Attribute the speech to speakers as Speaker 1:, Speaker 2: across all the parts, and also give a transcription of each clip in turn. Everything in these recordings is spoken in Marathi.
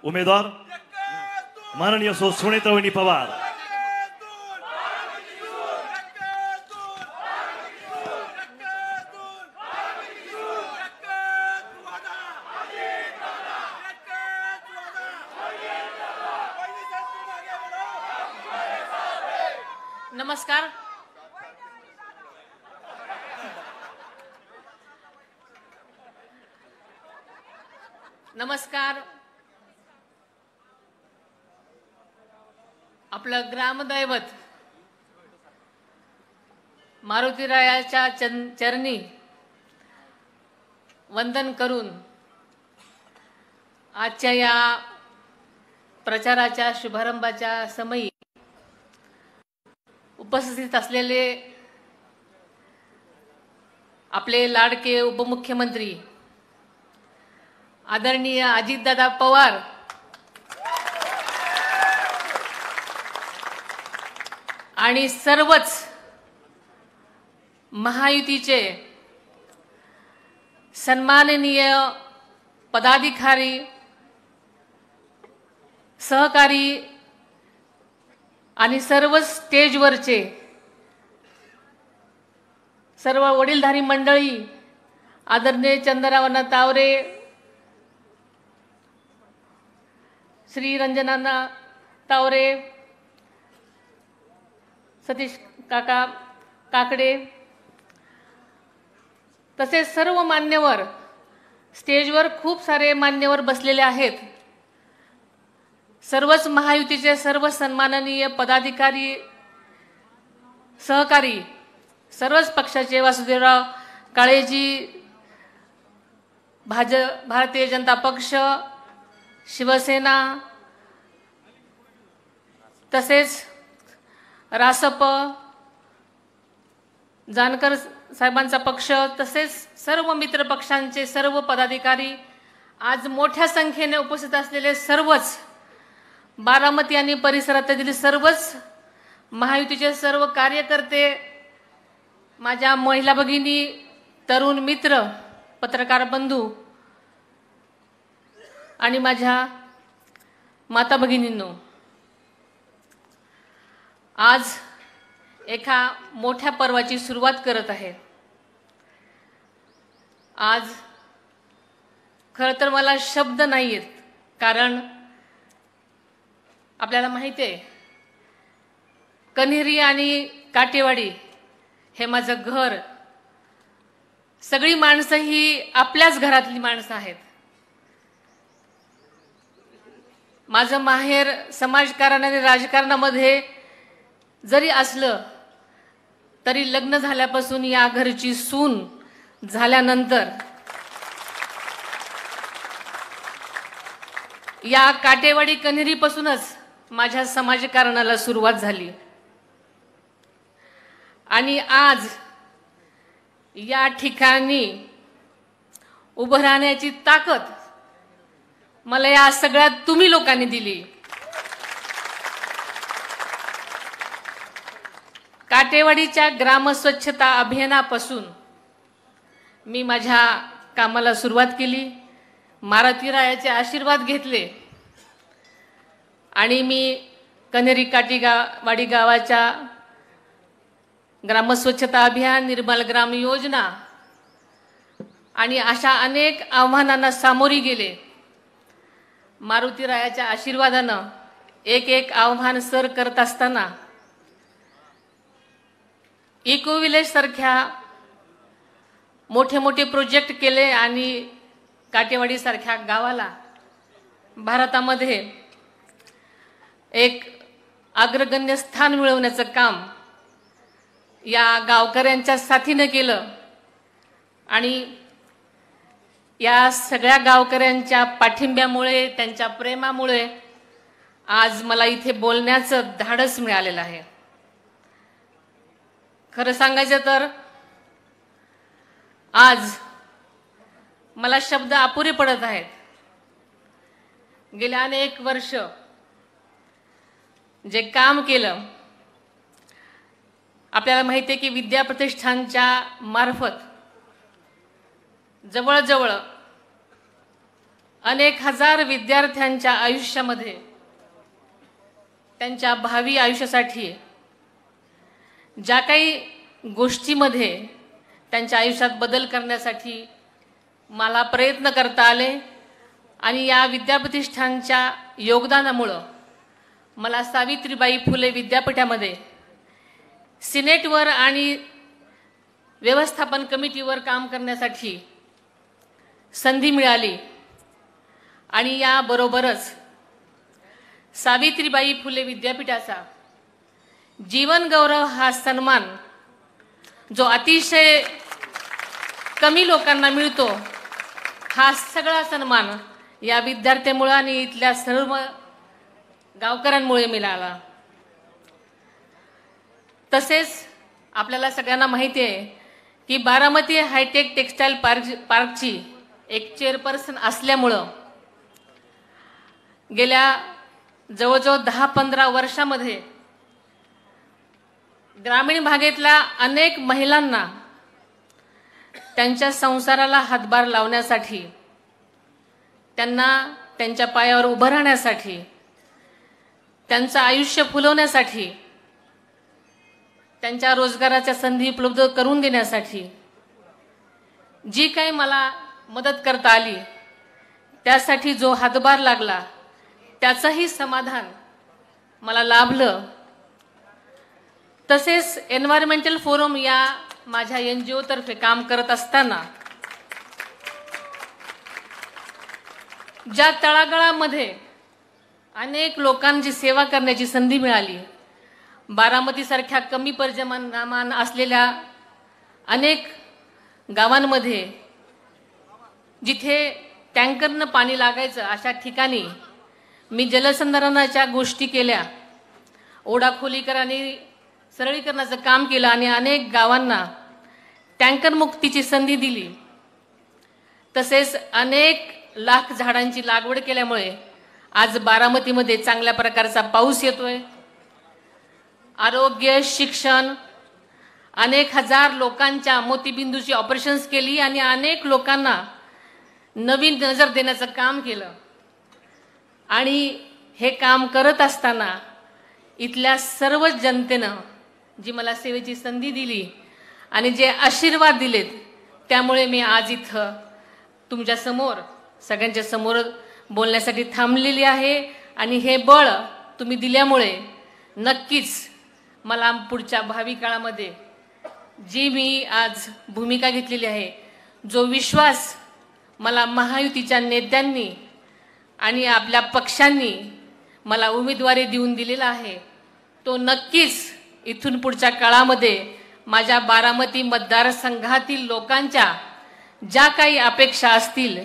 Speaker 1: उमेदवार माननीय सुनेत्रवहिनी पवार।
Speaker 2: नमस्कार। नमस्कार। आपलं ग्रामदैवत मारुतीरायाच्या चरणी वंदन करून आजच्या या प्रचाराच्या शुभारंभाच्या समयी उपस्थित असलेले आपले लाडके उपमुख्यमंत्री आदरणीय अजितदादा पवार, आणि सर्वच महायुतीचे सन्माननीय पदाधिकारी, सहकारी आणि सर्व स्टेजवरचे सर्व वडीलधारी मंडळी, आदरणीय चंद्ररावांना तावरे, श्री रंजनाना तावरे, सतीश काका काकडे, तसेच सर्व मान्यवर, स्टेजवर खूप सारे मान्यवर बसलेले आहेत। सर्वच महायुतीचे सर्व सन्माननीय पदाधिकारी, सहकारी, सर्वच पक्षाचे, वासुदेवराव काळेजी, भारतीय जनता पक्ष, शिवसेना, तसेच रासप, जानकर साहेबांचा पक्ष, तसेच सर्व मित्र पक्षांचे सर्व पदाधिकारी, आज मोठ्या संख्येने उपस्थित असलेले सर्वच बारामती आणि परिसरातील सर्वच महायुतीचे सर्व कार्यकर्ते, माझ्या महिला भगिनी, तरुण मित्र, पत्रकार बंधू आणि माझ्या माता भगिनींनो, आज एका मोठ्या पर्वाची सुरुवात करत आहे। आज खरं तर मला शब्द नाही आहेत, कारण आपल्याला माहिती आहे कन्हेरी आणि काटेवाडी हे माझं घर, सगळी माणसं ही आपल्याच घरातली माणसं आहेत। माझं माहेर समाजकारण आणि राजकारणामध्ये जरी असलं तरी लग्न झाल्यापासून या घरची सून झाल्यानंतर या काटेवाडी कन्हेरीपासूनच माझ्या समाजकारणाला सुरुवात झाली। आणि आज या ठिकाणी उभं राहण्याची ताकद मला या सगळ्यात तुम्ही लोकांनी दिली। काटेवाडीच्या ग्रामस्वच्छता अभियानापासून मी माझ्या कामाला सुरुवात केली, मारुतीरायाचे आशीर्वाद घेतले आणि मी कन्हेरी काटेवाडी गावाच्या ग्रामस्वच्छता अभियान, निर्मल ग्राम योजना आणि अशा अनेक आव्हानांना सामोरी गेले। मारुतीरायाच्या आशीर्वादानं एक एक आव्हान सर करत असताना इको विलेज सारख्या मोठे मोठे प्रोजेक्ट केले आणि काटेवाडी सारख्या गावाला भारतामध्ये एक अग्रगण्य स्थान मिळवण्याचं काम या गावकऱ्यांच्या साथीने केलं आणि या सगळ्या गावकऱ्यांच्या पाठिंब्यामुळे, त्यांच्या प्रेमामुळे आज मला इथे बोलण्याचं धाडस मिळालेलं आहे। खरं सांगायचं तर आज मला शब्द अपुरे पडत आहेत। गेल्या अनेक वर्ष जे काम केलं, आपल्याला माहिती आहे की विद्या प्रतिष्ठानच्या मार्फत जवळजवळ अनेक हजार विद्यार्थ्यांच्या आयुष्यामध्ये, त्यांच्या भावी आयुष्यासाठी ज्या काही गोष्टीमध्ये त्यांच्या आयुष्यात बदल करण्यासाठी मला प्रयत्न करता आले आणि या विद्याप्रतिष्ठानच्या योगदानामुळं मला सावित्रीबाई फुले विद्यापीठामध्ये सिनेटवर आणि व्यवस्थापन कमिटीवर काम करण्यासाठी संधी मिळाली। आणि याबरोबरच सावित्रीबाई फुले विद्यापीठाचा जीवन गौरव हा सन्मान जो अतिशय कमी लोकांना मिळतो, हा सगळा सन्मान या विद्यार्थ्यांमुळे आणि इथल्या सर्व गावकऱ्यांमुळे मिळाला। तसेच आपल्याला सगळ्यांना माहिती आहे की बारामती हायटेक टेक्सटाईल पार्कची एक चेअरपर्सन असल्यामुळं गेल्या जवळजवळ 10-15 वर्षामध्ये ग्रामीण भागातल्या अनेक महिलांना त्यांच्या संसाराला हातभार लावण्यासाठी, त्यांना त्यांच्या पायावर उभं राहण्यासाठी, त्यांचं आयुष्य फुलवण्यासाठी, त्यांच्या रोजगाराच्या संधी उपलब्ध करून देण्यासाठी जी काही मला मदत करता आली, त्यासाठी जो हातभार लागला त्याचंही समाधान मला लाभलं। तसेच एन्व्हायरमेंटल फोरम या माझ्या NGO तर्फे काम करत असताना ज्या तळागाळामध्ये अनेक लोकांची सेवा करण्याची संधी मिळाली, बारामतीसारख्या कमी पर्जन्यमान असलेल्या अनेक गावांमध्ये जिथे टँकरनं पाणी लागायचं अशा ठिकाणी मी जलसंधारणाच्या गोष्टी केल्या, ओढा खोलीकरण आणि सरळीकरणाचं काम केलं आणि अनेक गावांना टँकर मुक्तीची संधी दिली। तसेच अनेक लाख झाडांची लागवड केल्यामुळे आज बारामतीमध्ये चांगल्या प्रकारचा पाऊस येतोय। आरोग्य, शिक्षण, अनेक हजार लोकांच्या मोतीबिंदूची ऑपरेशन्स केली आणि अनेक लोकांना नवीन नजर देण्याचं काम केलं। आणि हे काम करत असताना इथल्या सर्व जनतेनं जी मला सेवेची संधी दिली आणि जे आशीर्वाद दिलेत, त्यामुळे मी आज इथं तुमच्या समोर सगळ्यांच्या समोर बोलण्यासाठी थांबलेली आहे। आणि हे बळ तुम्ही दिल्यामुळे नक्कीच मला पुढच्या भावी काळामध्ये जी मी आज भूमिका घेतलेली आहे, जो विश्वास मला महायुतीच्या नेत्यांनी आणि आपल्या पक्षांनी मला उमेदवारी देऊन दिलेला आहे, तो नक्कीच इथून पुढच्या काळामध्ये माझ्या बारामती मतदारसंघातील लोकांच्या ज्या काही अपेक्षा असतील,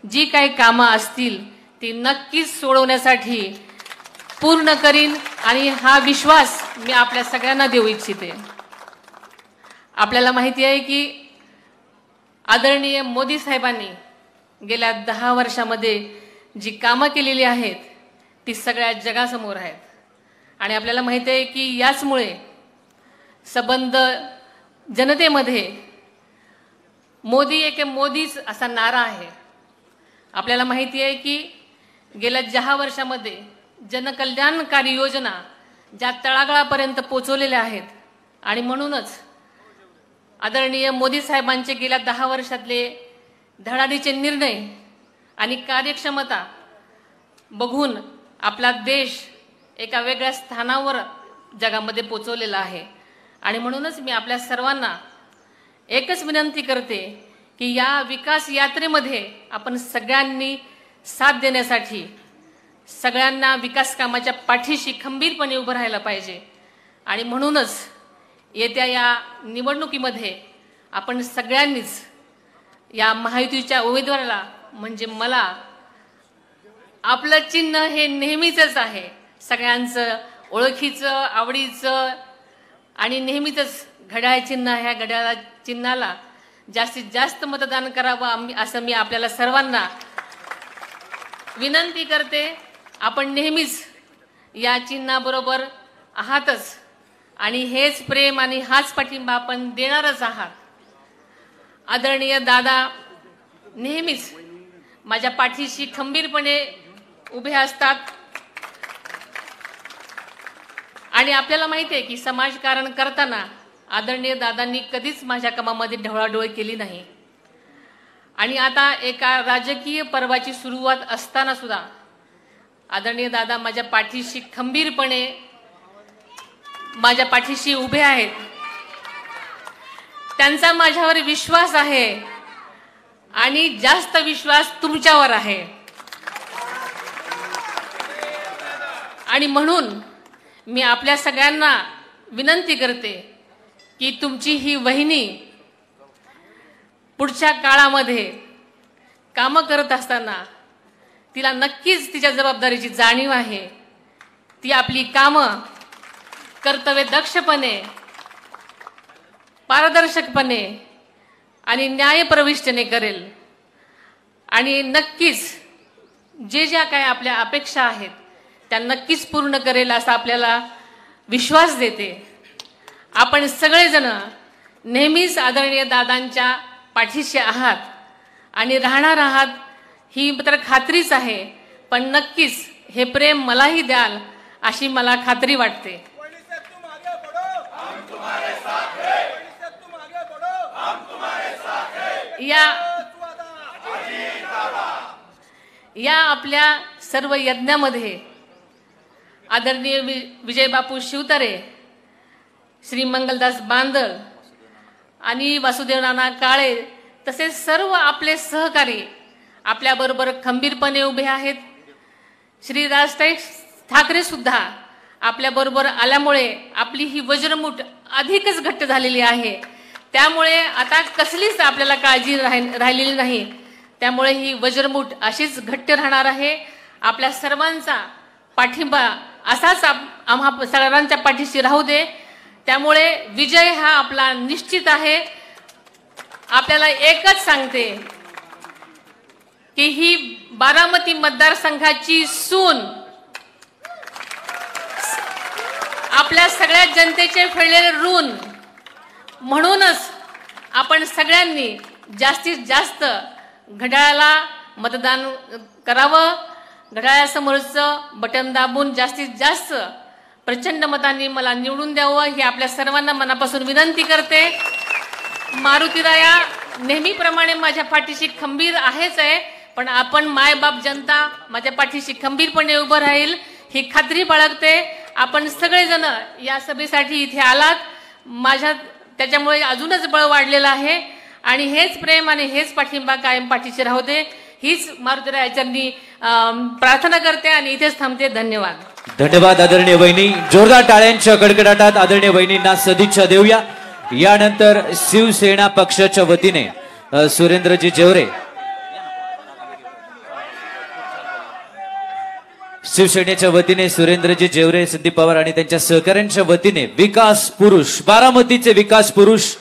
Speaker 2: जी काही कामं असतील, ती नक्कीच सोडवण्यासाठी पूर्ण करीन आणि हा विश्वास मी आपल्या सगळ्यांना देऊ इच्छिते। आपल्याला माहिती आहे की आदरणीय मोदी साहेबांनी गेल्या 10 वर्षामध्ये जी कामं केलेली आहेत ती सगळ्या जगासमोर आहेत। आणि आपल्याला माहिती आहे की याचमुळे संबंध जनतेमध्ये मोदी एक मोदीच असा नारा आहे। आपल्याला माहिती आहे की गेल्या 10 वर्षामध्ये जनकल्याणकारी योजना ज्या तळागाळापर्यंत पोहोचवलेल्या आहेत आणि म्हणूनच आदरणीय मोदी साहेबांचे गेल्या 10 वर्षातले धडाडीचे निर्णय आणि कार्यक्षमता बघून आपला देश एका वेगळ्या स्थानावर जगामध्ये पोहोचवलेला आहे। आणि म्हणूनच मी आपल्या सर्वांना एकच विनंती करते की या विकास यात्रेमध्ये आपण सगळ्यांनी साथ देण्यासाठी, सगळ्यांना विकास कामाच्या पाठीशी खंबीरपणे उभं राहायला पाहिजे। आणि म्हणूनच येत्या या निवडणुकीमध्ये आपण सगळ्यांनीच या महायुतीच्या उमेदवाराला म्हणजे मला आपलं चिन्ह हे नेहमीच आहे, सगळ्यांचं ओळखीचं, आवडीचं आणि नेहमीच घड्याळ चिन्ह, ह्या घड्याळ चिन्हाला जास्तीत जास्त मतदान करावं असं मी आपल्याला सर्वांना विनंती करते। आपण नेहमीच या चिन्हाबरोबर आहातच आणि हेच प्रेम आणि हाच पाठिंबा आपण देणारच आहात। आदरणीय दादा नेहमीच माझ्या पाठीशी खंबीरपणे उभे असतात. आणि आपल्याला माहिती आहे की समाजकारण करताना आदरणीय दादांनी कधीच माझ्या कामामध्ये ढवळाढवळ केली नाही. आणि आता एका राजकीय पर्वाची सुरुवात असताना सुद्धा आदरणीय दादा माझ्या पाठीशी खंबीरपणे माझ्या पाठीशी उभे आहेत. त्यांचा माझ्यावर विश्वास आहे आणि जास्त विश्वास तुमच्यावर आहे. आणि म्हणून मी आपल्या सगळ्यांना विनंती करते की तुमची ही वहिनी पुढच्या काळामध्ये कामं करत असताना तिला नक्कीच तिच्या जबाबदारीची जाणीव आहे. ती आपली कामं कर्तव्यदक्षपणे, पारदर्शकपणे आणि न्यायप्रविष्टने करेल. आणि नक्कीच ज्या काय आपल्या अपेक्षा आहेत त्या नक्कीच पूर्ण करेल असा आपल्याला विश्वास देते. आपण सगळेजण नेहमीच आदरणीय दादांच्या पाठीशी आहात आणि राहणार आहात ही तर खात्रीच आहे. पण नक्कीच हे प्रेम मलाही द्याल अशी मला खात्री वाटते. या आपल्या सर्व यज्ञामध्ये आदरणीय विजयबापू शिवतारे, श्री मंगलदास बांदल आणि वासुदेव नाना काळे तसेच सर्व आपले सहकारी आपल्याबरोबर खंबीरपणे उभे आहेत. श्री राज ठाकरे सुद्धा आपल्याबरोबर आल्यामुळे आपली ही वज्रमुठ अधिकच घट्ट झालेली आहे. त्यामुळे आता कसलीच आपल्याला काळजी राहिलेली नाही. त्यामुळे ही वज्रमुठ अशीच घट्ट राहणार आहे. आपल्या सर्वांचा पाठिंबा असाच आम्हा सगळ्यांच्या पाठीशी राहू दे. त्यामुळे विजय हा आपला निश्चित आहे. आपल्याला एकच सांगते की ही बारामती मतदारसंघाची सून आपल्या सगळ्या जनतेचे फेडलेले ऋण. म्हणूनच आपण सगळ्यांनी जास्तीत जास्त घड्याळाला मतदान करावं. घड्याळासमोरचं बटन दाबून जास्तीत जास्त प्रचंड मतांनी मला निवडून द्यावं ही आपल्या सर्वांना मनापासून विनंती करते. मारुतीराया नेहमीप्रमाणे माझ्या पाठीशी खंबीर आहेच आहे. पण आपण मायबाप जनता माझ्या पाठीशी खंबीरपणे उभं राहील ही खात्री बाळगते. आपण सगळेजण या सभेसाठी इथे आलात. माझ्या त्याच्यामुळे अजूनच बळ वाढलेलं आहे. आणि हेच प्रेम आणि हेच पाठिंबा कायम पाठीशी राहू दे हीच मारुतीरायाचरणी प्रार्थना करते आणि इथेच थांबते. धन्यवाद.
Speaker 3: धन्यवाद आदरणीय वहिनी. जोरदार टाळ्यांच्या कडकडाटात आदरणीय वहिनींना सदिच्छा देऊया. यानंतर शिवसेना पक्षाच्या वतीने सुरेंद्रजी जेवरे, शिवसेनेच्या वतीने सुरेंद्रजी जेवरे, संदीप पवार आणि त्यांच्या सहकाऱ्यांच्या वतीने विकास पुरुष, बारामतीचे विकास पुरुष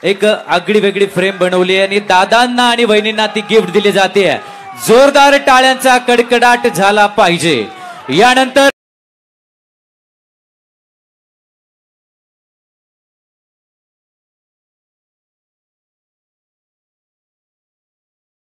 Speaker 3: एक आगळी वेगळी फ्रेम बनवली आहे आणि दादांना आणि वहिनींना ती गिफ्ट दिली जाते. जोरदार टाळ्यांचा कडकडाट झाला पाहिजे. यानंतर